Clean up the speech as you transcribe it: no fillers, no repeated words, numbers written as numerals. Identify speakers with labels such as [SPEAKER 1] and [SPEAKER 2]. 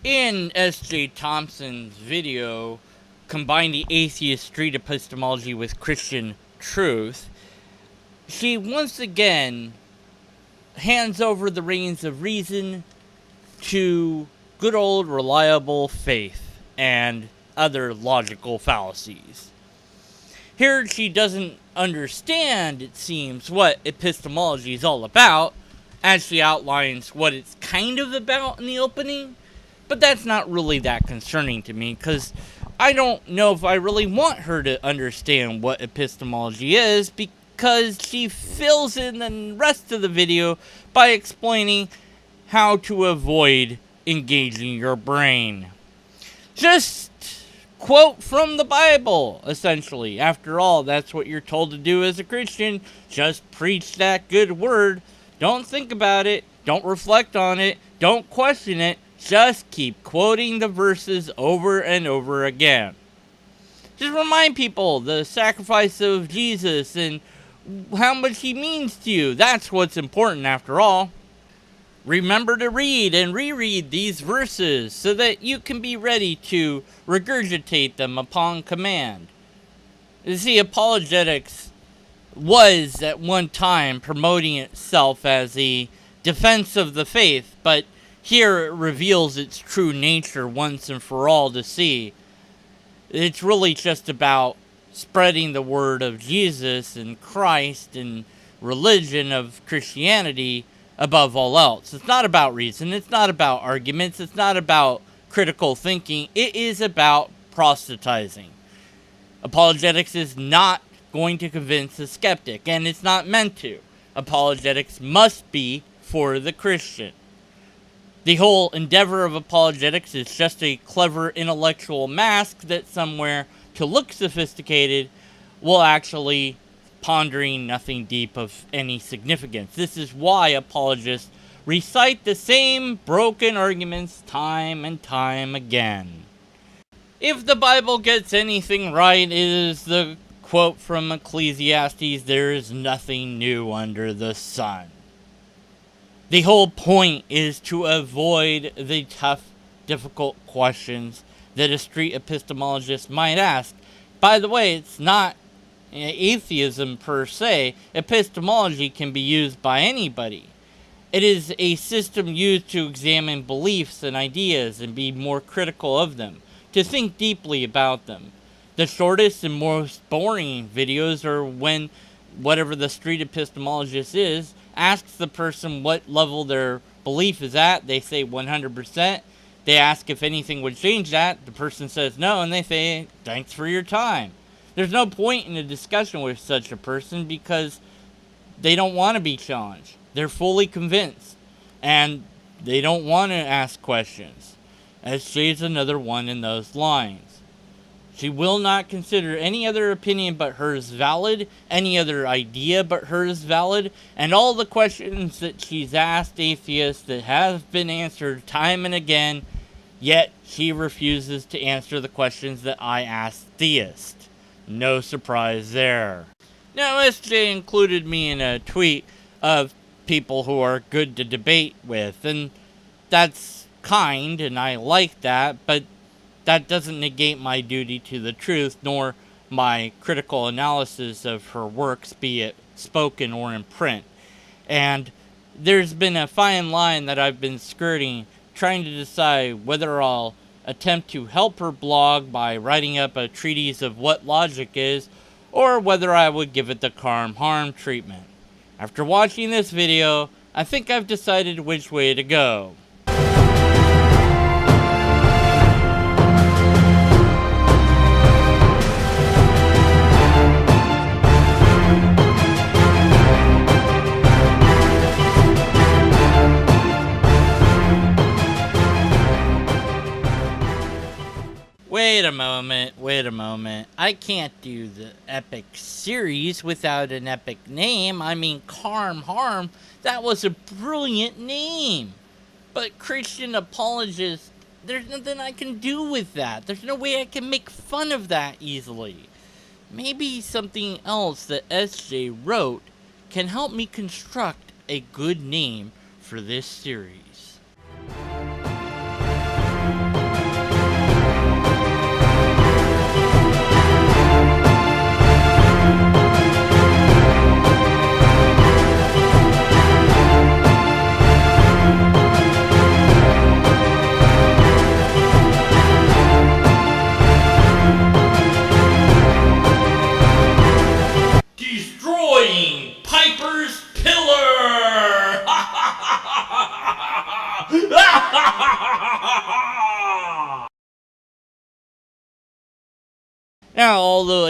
[SPEAKER 1] In S.J. Thompson's video, combining atheist street epistemology with Christian truth, she once again hands over the reins of reason to good old reliable faith and other logical fallacies. Here she doesn't understand, it seems, what epistemology is all about, as she outlines what it's kind of about in the opening. But that's not really that concerning to me, because I don't know if I really want her to understand what epistemology is, because she fills in the rest of the video by explaining how to avoid engaging your brain. Just quote from the Bible, essentially. After all, that's what you're told to do as a Christian. Just preach that good word. Don't think about it. Don't reflect on it. Don't question it. Just keep quoting the verses over and over again. Just remind people the sacrifice of Jesus and how much he means to you. That's what's important after all. Remember to read and reread these verses so that you can be ready to regurgitate them upon command. You see, apologetics was at one time promoting itself as a defense of the faith, but here it reveals its true nature once and for all to see. It's really just about spreading the word of Jesus and Christ and religion of Christianity above all else. It's not about reason. It's not about arguments. It's not about critical thinking. It is about proselytizing. Apologetics is not going to convince a skeptic, and it's not meant to. Apologetics must be for the Christian. The whole endeavor of apologetics is just a clever intellectual mask that somewhere, to look sophisticated, will actually pondering nothing deep of any significance. This is why apologists recite the same broken arguments time and time again. If the Bible gets anything right, it is the quote from Ecclesiastes, "There is nothing new under the sun." The whole point is to avoid the tough, difficult questions that a street epistemologist might ask. By the way, it's not atheism per se. Epistemology can be used by anybody. It is a system used to examine beliefs and ideas and be more critical of them, to think deeply about them. The shortest and most boring videos are when whatever the street epistemologist is asks the person what level their belief is at. They say 100%. They ask if anything would change that. The person says no, and they say, "Thanks for your time." There's no point in a discussion with such a person because they don't want to be challenged. They're fully convinced, and they don't want to ask questions. SJ's another one in those lines. She will not consider any other opinion but hers valid, any other idea but hers valid, and all the questions that she's asked atheists that have been answered time and again, yet she refuses to answer the questions that I asked theists. No surprise there. Now, SJ included me in a tweet of people who are good to debate with, and that's kind, and I like that, but that doesn't negate my duty to the truth, nor my critical analysis of her works, be it spoken or in print. And there's been a fine line that I've been skirting, trying to decide whether I'll attempt to help her blog by writing up a treatise of what logic is, or whether I would give it the harm treatment. After watching this video, I think I've decided which way to go. Wait a moment. I can't do the epic series without an epic name. I mean, Harm, that was a brilliant name. But Christian apologist, there's nothing I can do with that. There's no way I can make fun of that easily. Maybe something else that SJ wrote can help me construct a good name for this series. Now, although